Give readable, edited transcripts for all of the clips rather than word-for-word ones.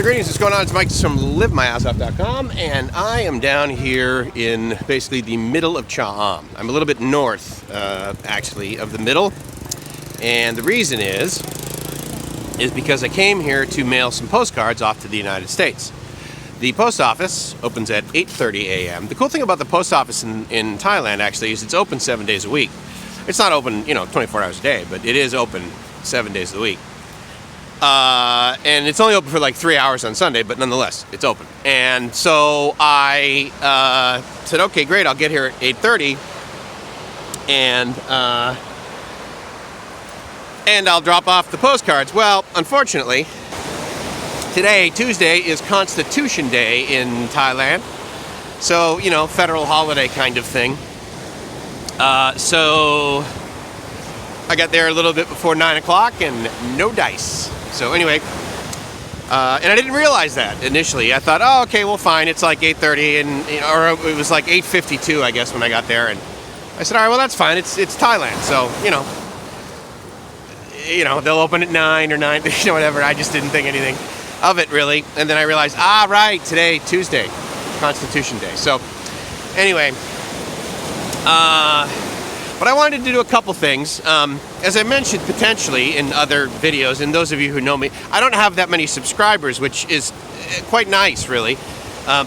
Greetings, what's going on? It's Mike from LiveMyAssOff.com, and I am down here in basically the middle of Cha-Am. I'm a little bit north, actually, of the middle, and the reason is because I came here to mail some postcards off to the United States. The post office opens at 8:30 a.m. The cool thing about the post office in Thailand, actually, is it's open 7 days a week. It's not open, 24 hours a day, but it is open 7 days a week. And it's only open for like 3 hours on Sunday, but nonetheless, it's open. And so I said, okay, great, I'll get here at 8:30, and I'll drop off the postcards. Well, unfortunately, today, Tuesday, is Constitution Day in Thailand. So, federal holiday kind of thing. So I got there a little bit before 9 o'clock and no dice. So anyway, and I didn't realize that initially. I thought, oh, okay, well, fine. It's like 8:30, or it was like 8:52, I guess, when I got there. And I said, all right, well, that's fine. It's Thailand, so they'll open at 9 or 9, whatever. I just didn't think anything of it really. And then I realized, right, today, Tuesday, Constitution Day. So anyway, but I wanted to do a couple things. As I mentioned potentially in other videos, and those of you who know me, I don't have that many subscribers, which is quite nice, really,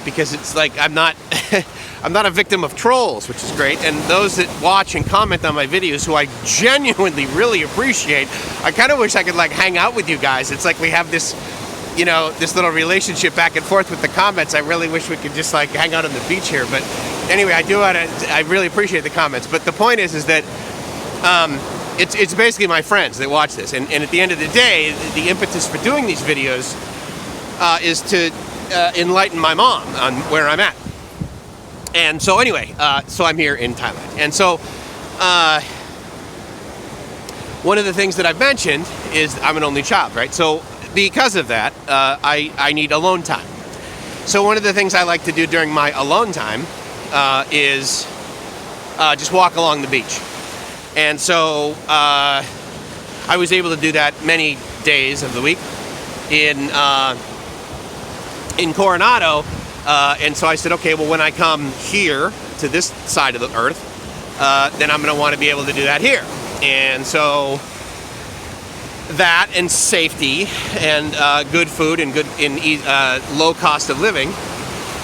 because it's like I'm not I'm not a victim of trolls, which is great. And those that watch and comment on my videos, who I genuinely really appreciate, I kind of wish I could like hang out with you guys. It's like we have this, this little relationship back and forth with the comments. I really wish we could just like hang out on the beach here, but anyway, I really appreciate the comments. But the point is that it's basically my friends that watch this, and at the end of the day, the impetus for doing these videos is to enlighten my mom on where I'm at. And so anyway, so I'm here in Thailand, and so one of the things that I've mentioned is I'm an only child, right? So because of that, I need alone time. So one of the things I like to do during my alone time is just walk along the beach. And so I was able to do that many days of the week in Coronado. And so I said, okay, well, when I come here to this side of the earth, then I'm going to want to be able to do that here. And so that and safety and good food and low cost of living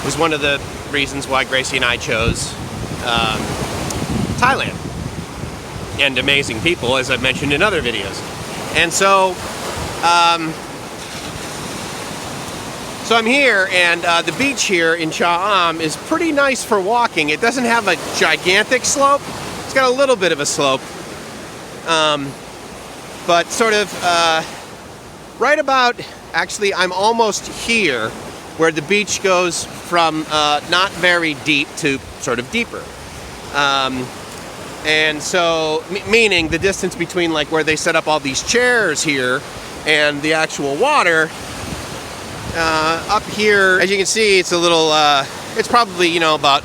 was one of the reasons why Gracie and I chose Thailand, and amazing people, as I've mentioned in other videos. And so so I'm here, and the beach here in Cha-Am is pretty nice for walking. It doesn't have a gigantic slope. It's got a little bit of a slope, but sort of right about, actually, I'm almost here, where the beach goes from not very deep to sort of deeper. And so, meaning the distance between like where they set up all these chairs here and the actual water, up here, as you can see, it's a little, it's probably, about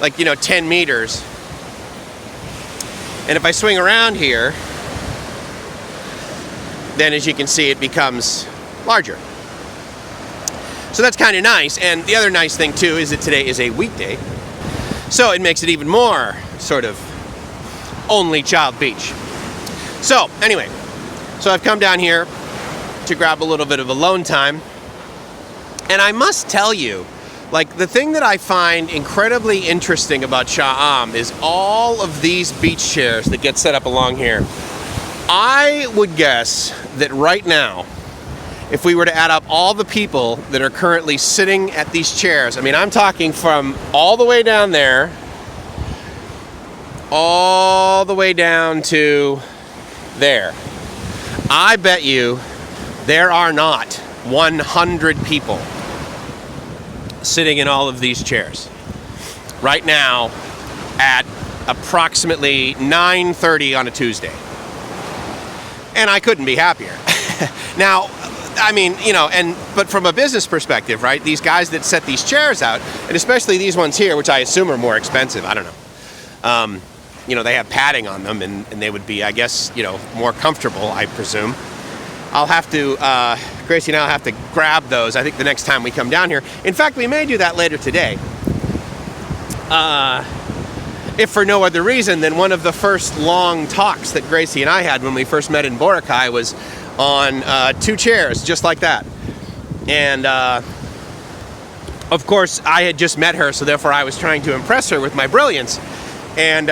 like, 10 meters. And if I swing around here, then as you can see, it becomes larger. So that's kind of nice. And the other nice thing too is that today is a weekday, so it makes it even more sort of only child beach. So anyway, so I've come down here to grab a little bit of alone time, and I must tell you, like, the thing that I find incredibly interesting about Cha-Am is all of these beach chairs that get set up along here. I would guess that right now, if we were to add up all the people that are currently sitting at these chairs, I mean, I'm talking from all the way down there, all the way down to there. I bet you there are not 100 people sitting in all of these chairs right now at approximately 9:30 on a Tuesday. And I couldn't be happier. Now, I mean, but from a business perspective, right, these guys that set these chairs out, and especially these ones here, which I assume are more expensive, I don't know. They have padding on them, and they would be, I guess, more comfortable, I presume. I'll have to Gracie and I'll have to grab those, I think, the next time we come down here. In fact, we may do that later today. If for no other reason than one of the first long talks that Gracie and I had when we first met in Boracay was on 2 chairs, just like that. And of course, I had just met her, so therefore I was trying to impress her with my brilliance. And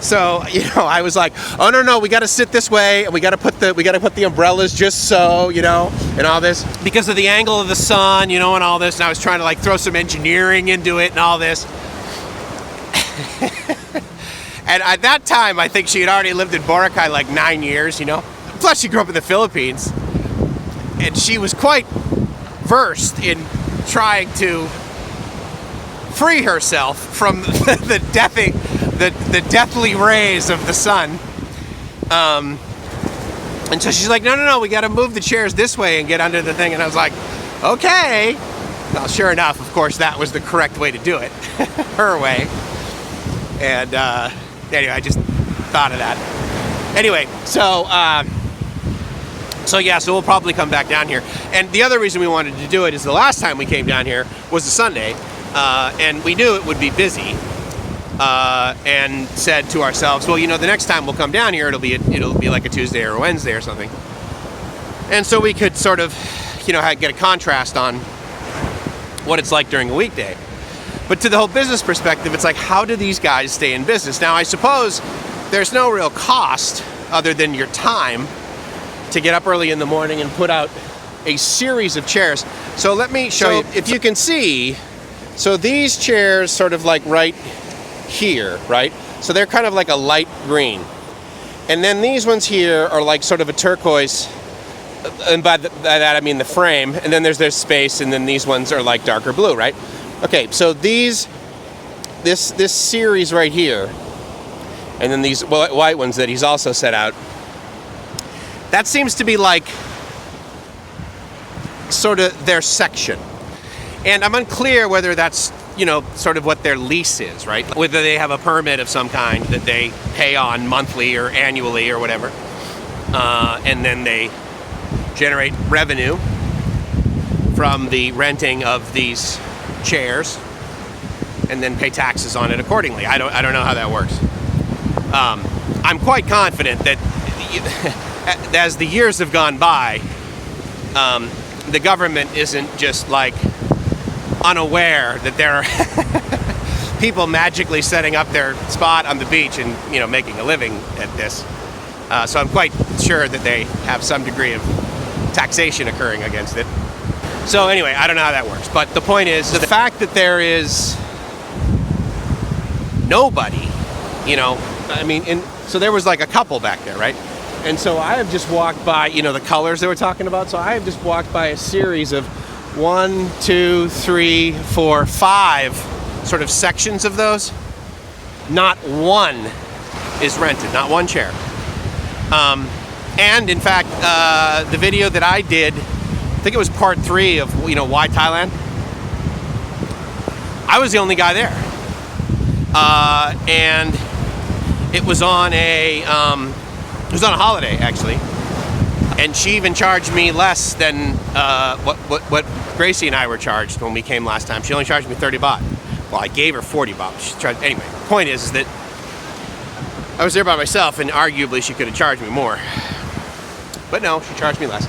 so, I was like, oh no, we got to sit this way, and we got to put the umbrellas just so, and all this because of the angle of the sun, and all this. And I was trying to like throw some engineering into it and all this. And at that time, I think she had already lived in Boracay like 9 years, Plus, she grew up in the Philippines, and she was quite versed in trying to free herself from the deathly rays of the sun. And so she's like, no, we got to move the chairs this way and get under the thing. And I was like, okay. Well, sure enough, of course, that was the correct way to do it, her way. And anyway, I just thought of that. Anyway, so we'll probably come back down here. And the other reason we wanted to do it is the last time we came down here was a Sunday, and we knew it would be busy, and said to ourselves, well, the next time we'll come down here, it'll be like a Tuesday or a Wednesday or something. And so we could sort of, get a contrast on what it's like during a weekday. But to the whole business perspective, it's like, how do these guys stay in business? Now, I suppose there's no real cost other than your time to get up early in the morning and put out a series of chairs. So let me show you, if you can see, so these chairs sort of like right here, right? So they're kind of like a light green. And then these ones here are like sort of a turquoise, and by that I mean the frame, and then there's space, and then these ones are like darker blue, right? Okay, so this series right here, and then these white ones that he's also set out, that seems to be like sort of their section. And I'm unclear whether that's, sort of what their lease is, right? Whether they have a permit of some kind that they pay on monthly or annually or whatever. And then they generate revenue from the renting of these chairs and then pay taxes on it accordingly. I don't know how that works. I'm quite confident that as the years have gone by, the government isn't just like unaware that there are people magically setting up their spot on the beach and making a living at this. So I'm quite sure that they have some degree of taxation occurring against it. So anyway, I don't know how that works, but the point is the fact that there is nobody, so there was like a couple back there, right? And so I have just walked by, the colors they were talking about. So I have just walked by a series of 1, 2, 3, 4, 5 sort of sections of those. Not one is rented, not one chair. And in fact, the video that I did, I think it was part 3 of, why Thailand. I was the only guy there. And it was on a holiday, actually. And she even charged me less than what Gracie and I were charged when we came last time. She only charged me 30 baht. Well, I gave her 40 baht. She charged, anyway, the point is that I was there by myself, and arguably she could have charged me more. But no, she charged me less.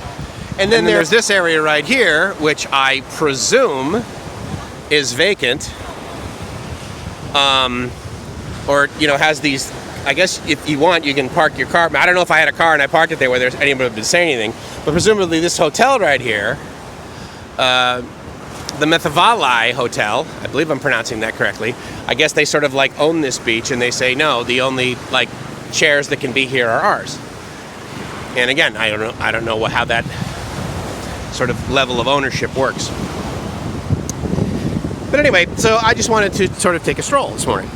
And then there's this area right here, which I presume is vacant. Or, has these, I guess if you want, you can park your car. I don't know if I had a car and I parked it there whether anybody would say anything. But presumably this hotel right here, the Methavalai Hotel, I believe I'm pronouncing that correctly. I guess they sort of like own this beach, and they say, no, the only like chairs that can be here are ours. And again, I don't know how that sort of level of ownership works. But anyway, so I just wanted to sort of take a stroll this morning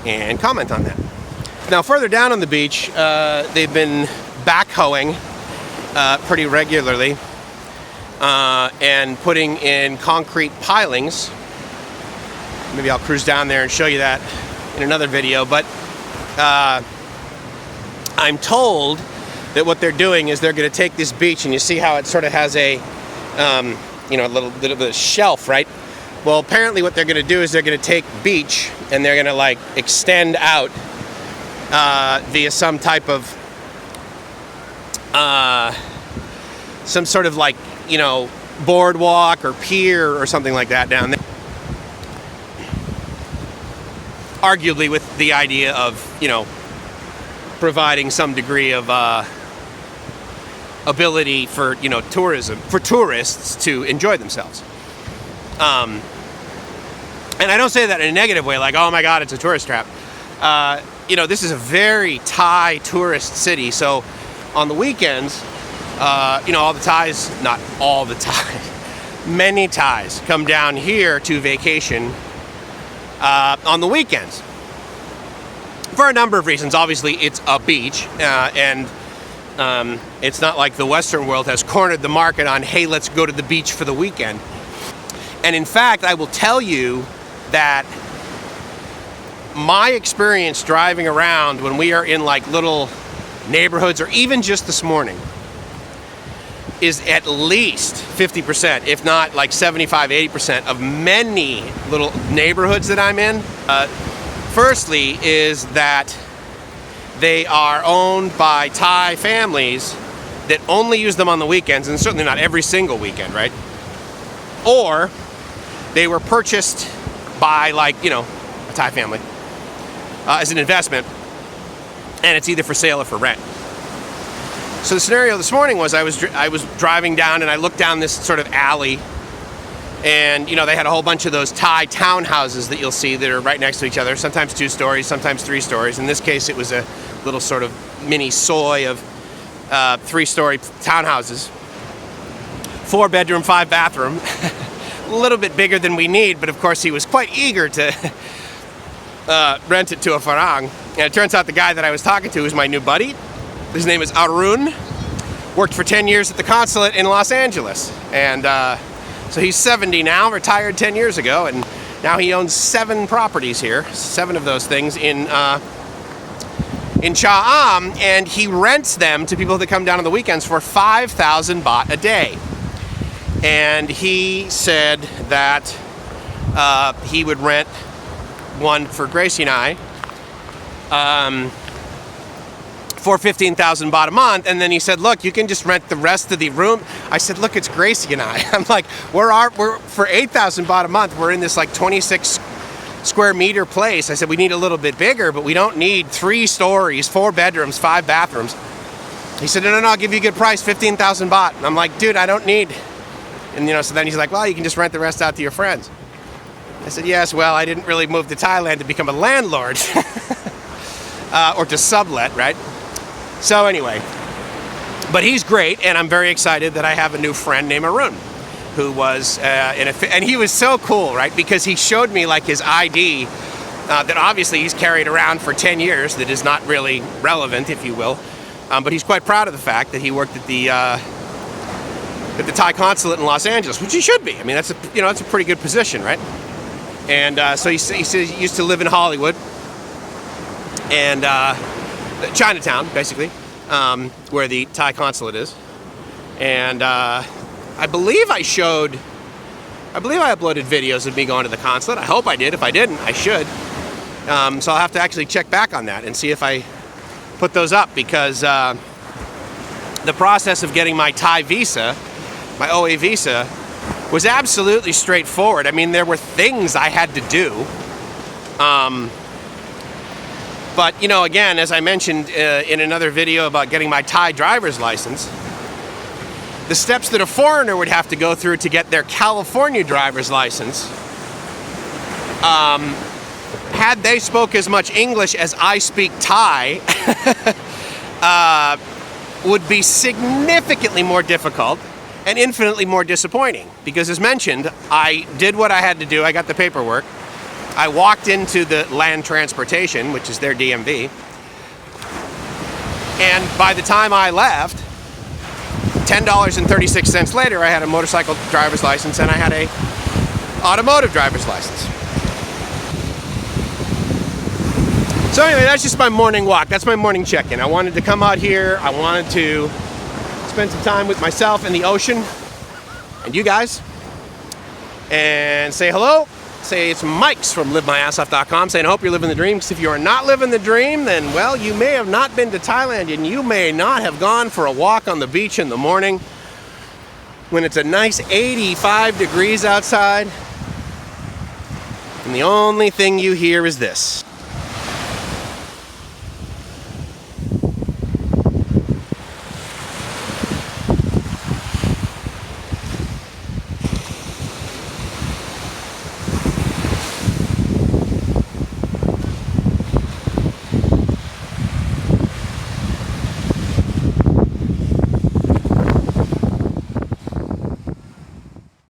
and comment on that. Now, further down on the beach, they've been backhoeing pretty regularly and putting in concrete pilings. Maybe I'll cruise down there and show you that in another video. But I'm told that what they're doing is they're going to take this beach, and you see how it sort of has a, a little bit of a shelf, right? Well, apparently what they're going to do is they're going to take beach and they're going to like extend out via some type of, some sort of like, boardwalk or pier or something like that down there. Arguably with the idea of, providing some degree of ability for, tourism, for tourists to enjoy themselves. And I don't say that in a negative way, like, oh my God, it's a tourist trap. This is a very Thai tourist city. So on the weekends, all the Thais, not all the Thais, many Thais come down here to vacation on the weekends. For a number of reasons. Obviously, it's a beach, and it's not like the Western world has cornered the market on, hey, let's go to the beach for the weekend. And in fact, I will tell you that my experience driving around when we are in like little neighborhoods, or even just this morning, is at least 50%, if not like 75, 80% of many little neighborhoods that I'm in. Firstly is that they are owned by Thai families that only use them on the weekends, and certainly not every single weekend, right? Or they were purchased by a Thai family as an investment, and it's either for sale or for rent. So the scenario this morning was I was driving down, and I looked down this sort of alley, and they had a whole bunch of those Thai townhouses that you'll see that are right next to each other, sometimes 2 stories, sometimes 3 stories. In this case, it was a little sort of mini soy of 3-story townhouses, 4-bedroom, 5-bathroom, a little bit bigger than we need, but of course he was quite eager to rent it to a Farang. And it turns out the guy that I was talking to is my new buddy. His name is Arun, worked for 10 years at the consulate in Los Angeles, and so he's 70 now, retired 10 years ago, and now he owns 7 properties here, 7 of those things in Cha Am, and he rents them to people that come down on the weekends for 5,000 baht a day. And he said that he would rent one for Gracie and I for 15,000 baht a month, and then he said, look, you can just rent the rest of the room. I said, look, it's Gracie and I. I'm like, we're for 8,000 baht a month, we're in this like 26 square meter place. I said, we need a little bit bigger, but we don't need 3 stories, 4 bedrooms, 5 bathrooms. He said, no, I'll give you a good price, 15,000 baht. And I'm like, dude, I don't need. And so then he's like, well, you can just rent the rest out to your friends. I said, yes, well, I didn't really move to Thailand to become a landlord or to sublet, right? So anyway, but he's great, and I'm very excited that I have a new friend named Arun, who was and he was so cool, right? Because he showed me like his ID that obviously he's carried around for 10 years that is not really relevant, if you will. But he's quite proud of the fact that he worked at the Thai consulate in Los Angeles, which he should be. I mean, that's a pretty good position, right? And so he says he used to live in Hollywood and Chinatown, basically, where the Thai consulate is. And I believe I uploaded videos of me going to the consulate. I hope I did. If I didn't, I should. So I'll have to actually check back on that and see if I put those up, because the process of getting my Thai visa, my OA visa, was absolutely straightforward. I mean, there were things I had to do. But, again, as I mentioned in another video about getting my Thai driver's license, the steps that a foreigner would have to go through to get their California driver's license, had they spoke as much English as I speak Thai, would be significantly more difficult and infinitely more disappointing. Because as mentioned, I did what I had to do. I got the paperwork. I walked into the land transportation, which is their DMV, and by the time I left, $10.36 later, I had a motorcycle driver's license and I had a automotive driver's license. So anyway, that's just my morning walk. That's my morning check-in. I wanted to come out here. I wanted to spend some time with myself and the ocean and you guys and say hello. Say it's Mike's from LiveMyAssOff.com saying I hope you're living the dream, because if you are not living the dream, then well, you may have not been to Thailand and you may not have gone for a walk on the beach in the morning when it's a nice 85 degrees outside and the only thing you hear is this.